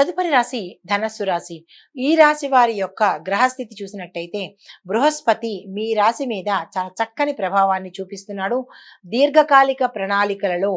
తదుపరి రాశి ధనస్సు రాశి. ఈ రాశి వారి యొక్క గ్రహస్థితి చూసినట్టయితే బృహస్పతి మీ రాశి మీద చాలా చక్కని ప్రభావాన్ని చూపిస్తున్నాడు. దీర్ఘకాలిక ప్రణాళికలలో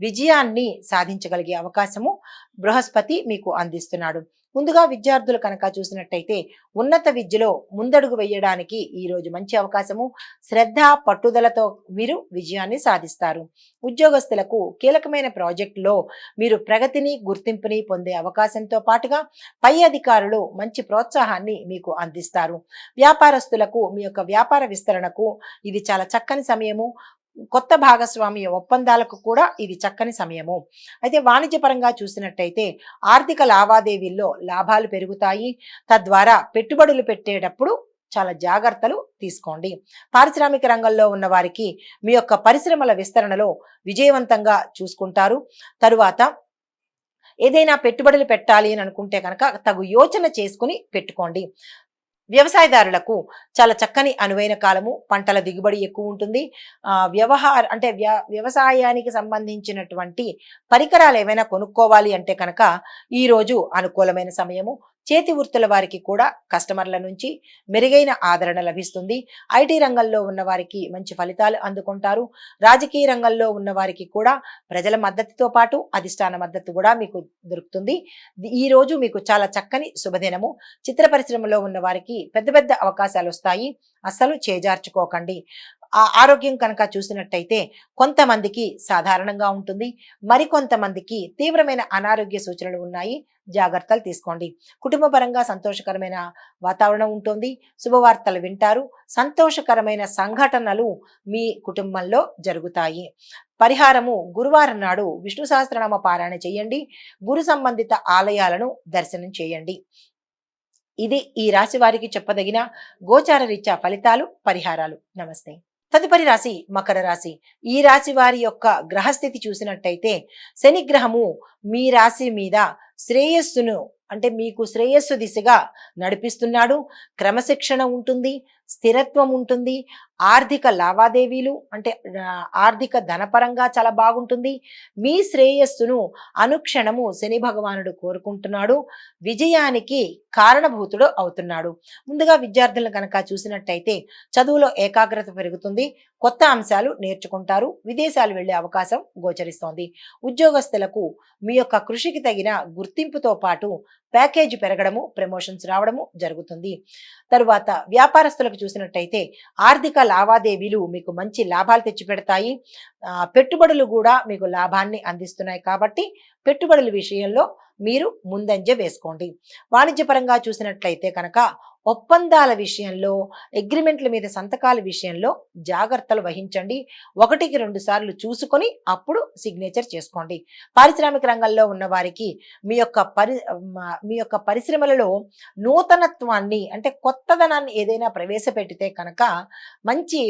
విజయాన్ని సాధించగలిగే అవకాశము బృహస్పతి మీకు అందిస్తున్నాడు. ముందుగా విద్యార్థులు కనుక చూసినట్టయితే ఉన్నత విద్యలో ముందడుగు వేయడానికి ఈ రోజు మంచి అవకాశము. శ్రద్ధ పట్టుదలతో మీరు విజయాన్ని సాధిస్తారు. ఉద్యోగస్తులకు కీలకమైన ప్రాజెక్టులో మీరు ప్రగతిని గుర్తింపుని పొందే అవకాశంతో పాటుగా పై అధికారులు మంచి ప్రోత్సాహాన్ని మీకు అందిస్తారు. వ్యాపారస్తులకు మీ యొక్క వ్యాపార విస్తరణకు ఇది చాలా చక్కని సమయము. కొత్త భాగస్వామ్య ఒప్పందాలకు కూడా ఇది చక్కని సమయము. అయితే వాణిజ్యపరంగా చూసినట్టయితే ఆర్థిక లావాదేవీల్లో లాభాలు పెరుగుతాయి. తద్వారా పెట్టుబడులు పెట్టేటప్పుడు చాలా జాగ్రత్తలు తీసుకోండి. పారిశ్రామిక రంగంలో ఉన్న వారికి మీ యొక్క పరిశ్రమల విస్తరణలో విజయవంతంగా చూసుకుంటారు. తరువాత ఏదైనా పెట్టుబడులు పెట్టాలి అని అనుకుంటే కనుక తగు యోచన చేసుకుని పెట్టుకోండి. వ్యవసాయదారులకు చాలా చక్కని అనువైన కాలము. పంటల దిగుబడి ఎక్కువ ఉంటుంది. వ్యవసాయానికి సంబంధించినటువంటి పరికరాలు ఏమైనా కొనుక్కోవాలి అంటే కనుక ఈ రోజు అనుకూలమైన సమయము. చేతి వృత్తుల వారికి కూడా కస్టమర్ల నుంచి మెరుగైన ఆదరణ లభిస్తుంది. ఐటీ రంగంలో ఉన్న వారికి మంచి ఫలితాలు అందుకుంటారు. రాజకీయ రంగంలో ఉన్న వారికి కూడా ప్రజల మద్దతుతో పాటు అధిష్టాన మద్దతు కూడా మీకు దొరుకుతుంది. ఈ రోజు మీకు చాలా చక్కని శుభదినము. చిత్ర పరిశ్రమలో ఉన్న వారికి పెద్ద పెద్ద అవకాశాలు వస్తాయి. అస్సలు చేజార్చుకోకండి. ఆరోగ్యం కనుక చూసినట్టయితే కొంతమందికి సాధారణంగా ఉంటుంది, మరికొంతమందికి తీవ్రమైన అనారోగ్య సూచనలు ఉన్నాయి. జాగ్రత్తలు తీసుకోండి. కుటుంబ పరంగా సంతోషకరమైన వాతావరణం ఉంటుంది. శుభవార్తలు వింటారు. సంతోషకరమైన సంఘటనలు మీ కుటుంబంలో జరుగుతాయి. పరిహారము గురువారం నాడు విష్ణు సహస్రనామ పారాయణ చేయండి. గురు సంబంధిత ఆలయాలను దర్శనం చేయండి. ఇది ఈ రాశి వారికి చెప్పదగిన గోచార రీత్యా ఫలితాలు, పరిహారాలు. నమస్తే. తదుపరి రాశి మకర రాశి. ఈ రాశి వారి యొక్క గ్రహస్థితి చూసినట్టయితే శని గ్రహము మీ రాశి మీద శ్రేయస్సును మీకు శ్రేయస్సు దిశగా నడిపిస్తున్నాడు. క్రమశిక్షణ ఉంటుంది, స్థిరత్వం ఉంటుంది. ఆర్థిక లావాదేవీలు ఆర్థిక ధనపరంగా చాలా బాగుంటుంది. మీ శ్రేయస్సును అనుక్షణము శని భగవానుడు కోరుకుంటున్నాడు. విజయానికి కారణభూతుడు అవుతున్నాడు. ముందుగా విద్యార్థులను కనుక చూసినట్టయితే చదువులో ఏకాగ్రత పెరుగుతుంది. కొత్త అంశాలు నేర్చుకుంటారు. విదేశాలు వెళ్లే అవకాశం గోచరిస్తోంది. ఉద్యోగస్తులకు మీ యొక్క కృషికి తగిన గుర్తింపుతో పాటు ప్యాకేజీ పెరగడము, ప్రమోషన్స్ రావడము జరుగుతుంది. తరువాత వ్యాపారస్తులకు చూసినట్టయితే ఆర్థిక లావాదేవీలు మీకు మంచి లాభాలు తెచ్చిపెడతాయి. పెట్టుబడులు కూడా మీకు లాభాన్ని అందిస్తున్నాయి. కాబట్టి పెట్టుబడుల విషయంలో మీరు ముందంజ వేసుకోండి. వాణిజ్యపరంగా చూసినట్లయితే కనుక ఒప్పందాల విషయంలో, అగ్రిమెంట్ల మీద సంతకాల విషయంలో జాగ్రత్తలు వహించండి. 1-2 సార్లు చూసుకొని అప్పుడు సిగ్నేచర్ చేసుకోండి. పారిశ్రామిక రంగంలో ఉన్న వారికి మీ యొక్క పరిశ్రమలలో నూతనత్వాన్ని కొత్తదనాన్ని ఏదైనా ప్రవేశపెట్టితే కనుక మంచి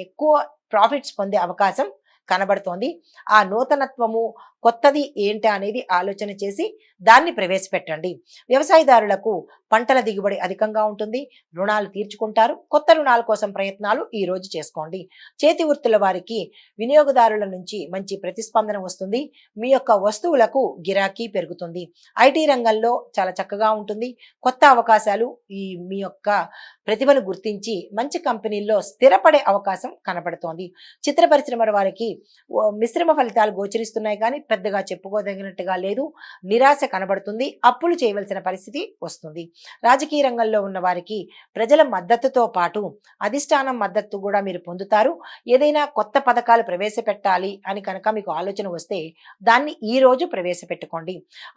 ఎక్కువ ప్రాఫిట్స్ పొందే అవకాశం కనబడుతోంది. ఆ నూతనత్వము కొత్తది ఏంటి అనేది ఆలోచన చేసి దాన్ని ప్రవేశపెట్టండి. వ్యవసాయదారులకు పంటల దిగుబడి అధికంగా ఉంటుంది. రుణాలు తీర్చుకుంటారు. కొత్త రుణాల కోసం ప్రయత్నాలు ఈ రోజు చేసుకోండి. చేతి వృత్తుల వారికి వినియోగదారుల నుంచి మంచి ప్రతిస్పందన వస్తుంది. మీ యొక్క వస్తువులకు గిరాకీ పెరుగుతుంది. ఐటీ రంగంలో చాలా చక్కగా ఉంటుంది. కొత్త అవకాశాలు మీ యొక్క ప్రతిభను గుర్తించి మంచి కంపెనీల్లో స్థిరపడే అవకాశం కనబడుతోంది. చిత్ర పరిశ్రమ వారికి మిశ్రమ ఫలితాలు గోచరిస్తున్నాయి, కానీ పెద్దగా చెప్పుకోదగినట్టుగా లేదు. నిరాశ కనబడుతుంది. అప్పులు చేయవలసిన పరిస్థితి వస్తుంది. రాజకీయ రంగంలో ఉన్న వారికి ప్రజల మద్దతుతో పాటు అధిష్టానం మద్దతు కూడా మీరు పొందుతారు. ఏదైనా కొత్త పథకాలు ప్రవేశపెట్టాలి అని కనుక మీకు ఆలోచన వస్తే దాన్ని ఈ రోజు ప్రవేశపెట్టుకోండి.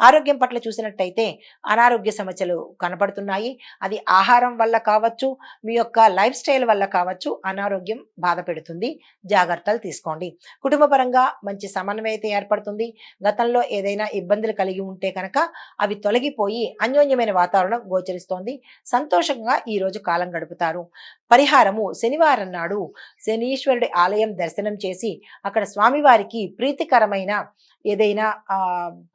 ఆరోగ్యం పట్ల చూసినట్టయితే అనారోగ్య సమస్యలు కనబడుతున్నాయి. అది ఆహారం వల్ల కావచ్చు, మీ యొక్క లైఫ్ స్టైల్ వల్ల కావచ్చు, అనారోగ్యం బాధ పెడుతుంది. జాగ్రత్తలు తీసుకోండి. కుటుంబ పరంగా మంచి సమన్వయత ఏర్పడుతుంది. గతంలో ఏదైనా ఇబ్బందులు కలిగి ఉంటే కనుక అవి తొలగిపోయి అన్యోన్యమైన వాతావరణం గోచరిస్తోంది. సంతోషంగా ఈ రోజు కాలం గడుపుతారు. పరిహారము శనివారం నాడు శనీశ్వరుడి ఆలయం దర్శనం చేసి అక్కడ స్వామివారికి ప్రీతికరమైన ఏదైనా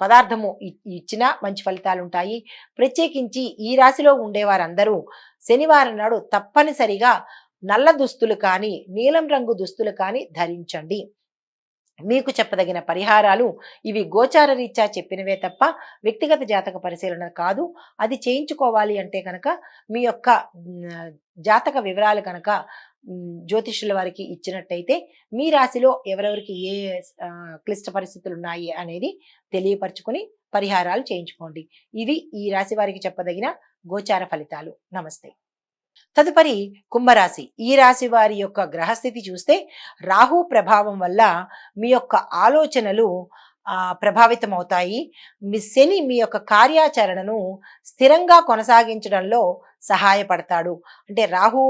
పదార్థము ఇచ్చినా మంచి ఫలితాలు ఉంటాయి. ప్రత్యేకించి ఈ రాశిలో ఉండేవారందరూ శనివారం నాడు తప్పనిసరిగా నల్ల దుస్తులు కానీ, నీలం రంగు దుస్తులు కానీ ధరించండి. మీకు చెప్పదగిన పరిహారాలు ఇవి గోచార రీత్యా చెప్పినవే తప్ప వ్యక్తిగత జాతక పరిశీలన కాదు. అది చేయించుకోవాలి అంటే కనుక మీ యొక్క జాతక వివరాలు కనుక జ్యోతిష్యుల వారికి ఇచ్చినట్టయితే మీ రాశిలో ఎవరెవరికి ఏ క్లిష్ట పరిస్థితులు ఉన్నాయి అనేది తెలియపరచుకొని పరిహారాలు చేయించుకోండి. ఇవి ఈ రాశి వారికి చెప్పదగిన గోచార ఫలితాలు. నమస్తే. తదుపరి కుంభరాశి. ఈ రాశి వారి యొక్క గ్రహస్థితి చూస్తే రాహు ప్రభావం వల్ల మీ యొక్క ఆలోచనలు ప్రభావితం అవుతాయి. మీ శని మీ యొక్క కార్యాచరణను స్థిరంగా కొనసాగించడంలో సహాయపడతాడు. అంటే రాహు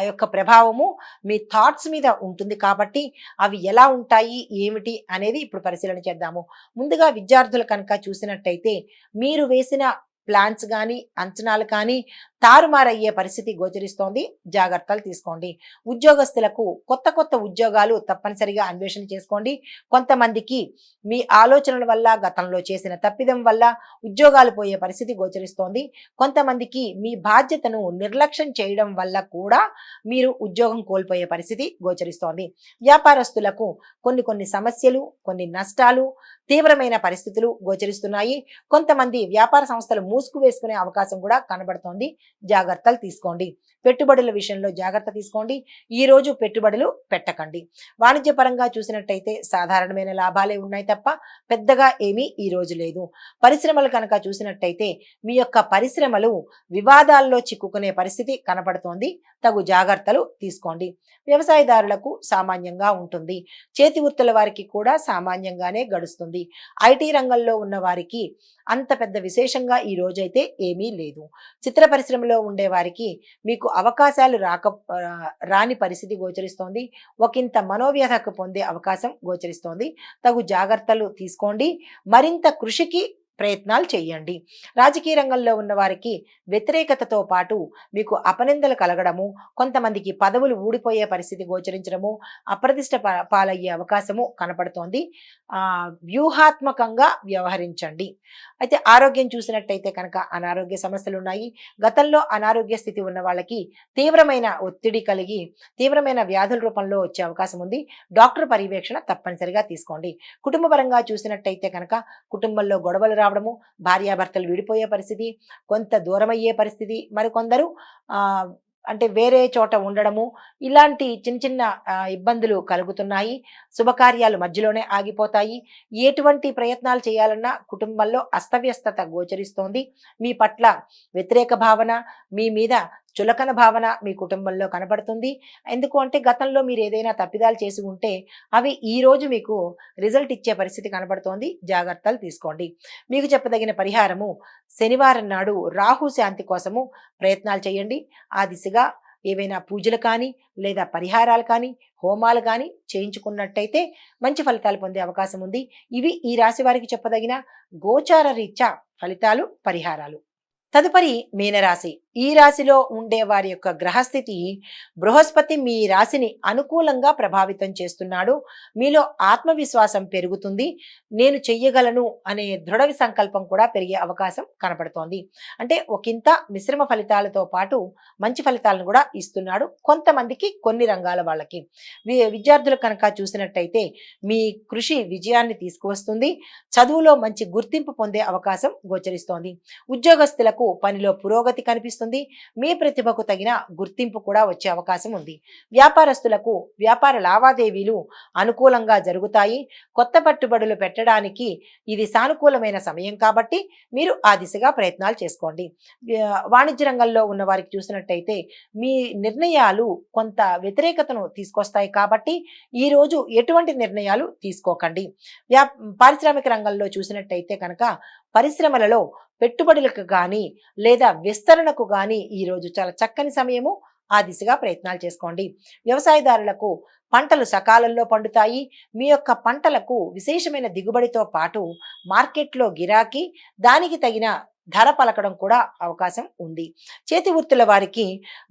యొక్క ప్రభావము మీ థాట్స్ మీద ఉంటుంది కాబట్టి అవి ఎలా ఉంటాయి ఏమిటి అనేది ఇప్పుడు పరిశీలన చేద్దాము. ముందుగా విద్యార్థులు కనుక చూసినట్టయితే మీరు వేసిన ప్లాన్స్ కానీ అంచనాలు కానీ తారుమారయ్యే పరిస్థితి గోచరిస్తోంది. జాగ్రత్తలు తీసుకోండి. ఉద్యోగస్తులకు కొత్త కొత్త ఉద్యోగాలు తప్పనిసరిగా అన్వేషణ చేసుకోండి. కొంతమందికి మీ ఆలోచనల వల్ల గతంలో చేసిన తప్పిదం వల్ల ఉద్యోగాలు పోయే పరిస్థితి గోచరిస్తోంది. కొంతమందికి మీ బాధ్యతను నిర్లక్ష్యం చేయడం వల్ల కూడా మీరు ఉద్యోగం కోల్పోయే పరిస్థితి గోచరిస్తోంది. వ్యాపారస్తులకు కొన్ని సమస్యలు, కొన్ని నష్టాలు, తీవ్రమైన పరిస్థితులు గోచరిస్తున్నాయి. కొంతమంది వ్యాపార సంస్థలు మూసుకు వేసుకునే అవకాశం కూడా కనబడుతోంది. జాగ్రత్తలు తీసుకోండి. పెట్టుబడుల విషయంలో జాగ్రత్త తీసుకోండి. ఈ రోజు పెట్టుబడులు పెట్టకండి. వాణిజ్య పరంగా చూసినట్టయితే సాధారణమైన లాభాలే ఉన్నాయి తప్ప పెద్దగా ఏమీ ఈ రోజు లేదు. పరిశ్రమలు కనుక చూసినట్టయితే మీ యొక్క పరిశ్రమలు వివాదాల్లో చిక్కుకునే పరిస్థితి కనపడుతోంది. తగు జాగ్రత్తలు తీసుకోండి. వ్యవసాయదారులకు సామాన్యంగా ఉంటుంది. చేతి వృత్తుల వారికి కూడా సామాన్యంగానే గడుస్తుంది. ఐటీ రంగంలో ఉన్న వారికి అంత పెద్ద విశేషంగా ఈ రోజైతే ఏమీ లేదు. చిత్ర పరిశ్రమలో ఉండే వారికి మీకు అవకాశాలు రాని పరిస్థితి గోచరిస్తోంది. ఒకంత మనోవ్యధకు పొందే అవకాశం గోచరిస్తోంది. తగు జాగ్రత్తలు తీసుకోండి. మరింత కృషికి ప్రయత్నాలు చేయండి. రాజకీయ రంగంలో ఉన్న వారికి వ్యతిరేకతతో పాటు మీకు అపనిందలు కలగడము, కొంతమందికి పదవులు ఊడిపోయే పరిస్థితి గోచరించడము, అప్రతిష్ట పాలయ్యే అవకాశము కనపడుతోంది. వ్యూహాత్మకంగా వ్యవహరించండి. అయితే ఆరోగ్యం చూసినట్టయితే కనుక అనారోగ్య సమస్యలు ఉన్నాయి. గతంలో అనారోగ్య స్థితి ఉన్న వాళ్ళకి తీవ్రమైన ఒత్తిడి కలిగి తీవ్రమైన వ్యాధుల రూపంలో వచ్చే అవకాశం ఉంది. డాక్టర్ పర్యవేక్షణ తప్పనిసరిగా తీసుకోండి. కుటుంబ పరంగా చూసినట్టయితే కనుక కుటుంబంలో గొడవలు రావడము, భార్యాభర్తలు విడిపోయే పరిస్థితి, కొంత దూరమయ్యే పరిస్థితి, మరికొందరు అంటే వేరే చోట ఉండడము, ఇలాంటి చిన్న చిన్న ఇబ్బందులు కలుగుతున్నాయి. శుభకార్యాలు మధ్యలోనే ఆగిపోతాయి. ఎటువంటి ప్రయత్నాలు చేయాలన్నా కుటుంబంలో అస్తవ్యస్తత గోచరిస్తోంది. మీ పట్ల వ్యతిరేక భావన, మీ మీద చులకన భావన మీ కుటుంబంలో కనబడుతుంది. ఎందుకు అంటే గతంలో మీరు ఏదైనా తప్పిదాలు చేసి ఉంటే అవి ఈ రోజు మీకు రిజల్ట్ ఇచ్చే పరిస్థితి కనబడుతోంది. జాగ్రత్తలు తీసుకోండి. మీకు చెప్పదగిన పరిహారము శనివారం నాడు రాహు శాంతి కోసము ప్రయత్నాలు చేయండి. ఆ దిశగా ఏవైనా పూజలు కానీ లేదా పరిహారాలు కానీ హోమాలు కానీ చేయించుకున్నట్టయితే మంచి ఫలితాలు పొందే అవకాశం ఉంది. ఇవి ఈ రాశి వారికి చెప్పదగిన గోచార రీత్యా ఫలితాలు, పరిహారాలు. తదుపరి మీనరాశి. ఈ రాశిలో ఉండే వారి యొక్క గ్రహస్థితి బృహస్పతి మీ రాశిని అనుకూలంగా ప్రభావితం చేస్తున్నాడు. మీలో ఆత్మవిశ్వాసం పెరుగుతుంది. నేను చెయ్యగలను అనే దృఢ సంకల్పం కూడా పెరిగే అవకాశం కనపడుతోంది. అంటే ఒకంత మిశ్రమ ఫలితాలతో పాటు మంచి ఫలితాలను కూడా ఇస్తున్నాడు కొంతమందికి, కొన్ని రంగాల వాళ్ళకి. విద్యార్థులు కనుక చూసినట్టయితే మీ కృషి విజయాన్ని తీసుకువస్తుంది. చదువులో మంచి గుర్తింపు పొందే అవకాశం గోచరిస్తోంది. ఉద్యోగస్తులకు పనిలో పురోగతి కనిపిస్తుంది. మీ ప్రతిభకు తగిన గుర్తింపు కూడా వచ్చే అవకాశం ఉంది. వ్యాపారస్తులకు వ్యాపార లావాదేవీలు అనుకూలంగా జరుగుతాయి. కొత్త పెట్టుబడులు పెట్టడానికి ఇది సానుకూలమైన సమయం కాబట్టి మీరు ఆ దిశగా ప్రయత్నాలు చేసుకోండి. వాణిజ్య రంగంలో ఉన్న వారికి చూసినట్టయితే మీ నిర్ణయాలు కొంత వ్యతిరేకతను తీసుకొస్తాయి కాబట్టి ఈ రోజు ఎటువంటి నిర్ణయాలు తీసుకోకండి. పారిశ్రామిక రంగంలో చూసినట్టయితే కనుక పరిశ్రమలలో పెట్టుబడులకు కానీ లేదా విస్తరణకు కానీ ఈరోజు చాలా చక్కని సమయము. ఆ దిశగా ప్రయత్నాలు చేసుకోండి. వ్యవసాయదారులకు పంటలు సకాలంలో పండుతాయి. మీ యొక్క పంటలకు విశేషమైన దిగుబడితో పాటు మార్కెట్లో గిరాకీ, దానికి తగిన ధర పలకడం కూడా అవకాశం ఉంది. చేతి వృత్తుల వారికి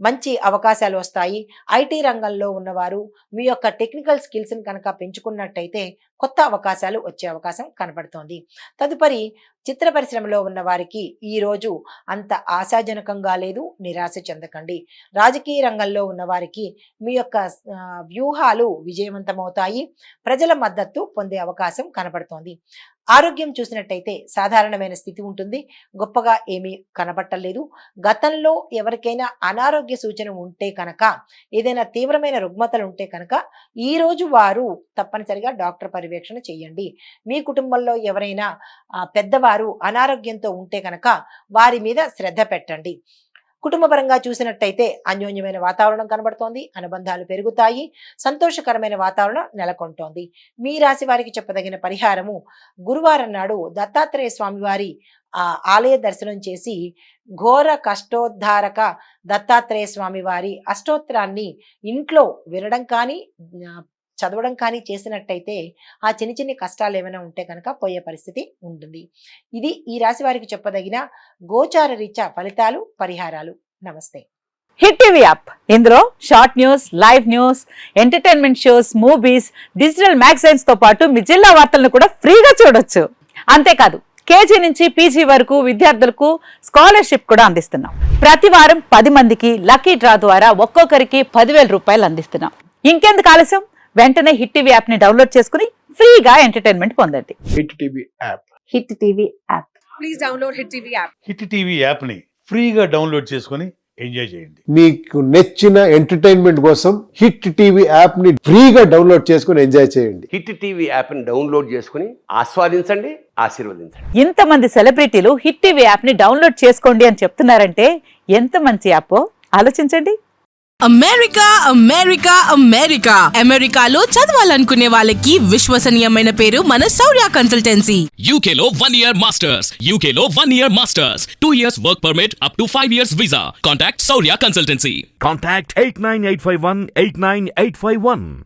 మంచి అవకాశాలు వస్తాయి. ఐటీ రంగంలో ఉన్నవారు మీ యొక్క టెక్నికల్ స్కిల్స్ని కనుక పెంచుకున్నట్టయితే కొత్త అవకాశాలు వచ్చే అవకాశం కనబడుతోంది. తదుపరి చిత్ర పరిశ్రమలో ఉన్న వారికి ఈ రోజు అంత ఆశాజనకంగా లేదు, నిరాశ చెందకండి. రాజకీయ రంగంలో ఉన్న వారికి మీ యొక్క వ్యూహాలు విజయవంతమవుతాయి, ప్రజల మద్దతు పొందే అవకాశం కనబడుతోంది. ఆరోగ్యం చూసినట్టయితే సాధారణమైన స్థితి ఉంటుంది, గొప్పగా ఏమీ కనబట్టలేదు. గతంలో ఎవరికైనా అనారోగ్య సూచన ఉంటే కనుక, ఏదైనా తీవ్రమైన రుగ్మతలు ఉంటే కనుక ఈ రోజు వారు తప్పనిసరిగా డాక్టర్ పర్యవేక్షణ చేయండి. మీ కుటుంబంలో ఎవరైనా పెద్దవారు అనారోగ్యంతో ఉంటే కనుక వారి మీద శ్రద్ధ పెట్టండి. కుటుంబపరంగా చూసినట్టయితే అన్యోన్యమైన వాతావరణం కనబడుతోంది, అనుబంధాలు పెరుగుతాయి, సంతోషకరమైన వాతావరణం నెలకొంటోంది. మీ రాశి వారికి చెప్పదగిన పరిహారము, గురువారం నాడు దత్తాత్రేయ స్వామి వారి ఆలయ దర్శనం చేసి ఘోర కష్టోద్ధారక దత్తాత్రేయ స్వామి వారి అష్టోత్తరాన్ని ఇంట్లో వినడం కానీ చదవడం కానీ చేసినట్టయితే ఆ చిన్న చిన్న కష్టాలు ఏమైనా ఉంటే కనుక పోయే పరిస్థితి ఉంటుంది. ఇది ఈ రాశి వారికి చెప్పదగిన గోచార రీత్యా ఫలితాలు, పరిహారాలు. నమస్తే. హిట్ టీవీ యాప్, ఇందులో short news, live news, entertainment shows, movies, digital magazines తో పాటు మీ జిల్లా వార్తలను కూడా ఫ్రీగా చూడొచ్చు. అంతేకాదు కేజీ నుంచి పీజీ వరకు విద్యార్థులకు స్కాలర్షిప్ కూడా అందిస్తున్నాం. ప్రతి వారం 10 మందికి లక్కీ డ్రా ద్వారా ఒక్కొక్కరికి 10,000 రూపాయలు అందిస్తున్నాం. ఇంకెందుకు ఆలస్యం, వెంటనే హిట్ టీవీ యాప్ ని డౌన్లోడ్ చేసుకుని ఫ్రీగా ఎంటర్టైన్మెంట్ పొందండి. Hit TV app. Hit TV app. Please download hit TV app. Hit TV app ని ఫ్రీగా డౌన్లోడ్ చేసుకొని ఎంజాయ్ చేయండి. మీకు నచ్చిన ఎంటర్టైన్మెంట్ కోసం హిట్ టీవీ యాప్ ని ఫ్రీగా డౌన్లోడ్ చేసుకొని ఎంజాయ్ చేయండి. హిట్ టీవీ యాప్ ని డౌన్లోడ్ చేసుకుని ఆస్వాదించండి, ఆశీర్వదించండి. ఇంతమంది సెలబ్రిటీలు హిట్ టీవీ యాప్ ని డౌన్లోడ్ చేసుకోండి అని చెప్తున్నారంటే ఎంత మంచి యాప్ ఆలోచించండి. అమెరికా అమెరికా అమెరికా అమెరికాలో చదవాలనుకునే వాళ్ళకి విశ్వసనీయమైన పేరు మన శౌర్య కన్సల్టెన్సీ. UK లో 1 year masters. UK లో 1 year masters. 2 years work permit up to 5 years visa. Contact Saurya Consultancy. Contact 89851 89851.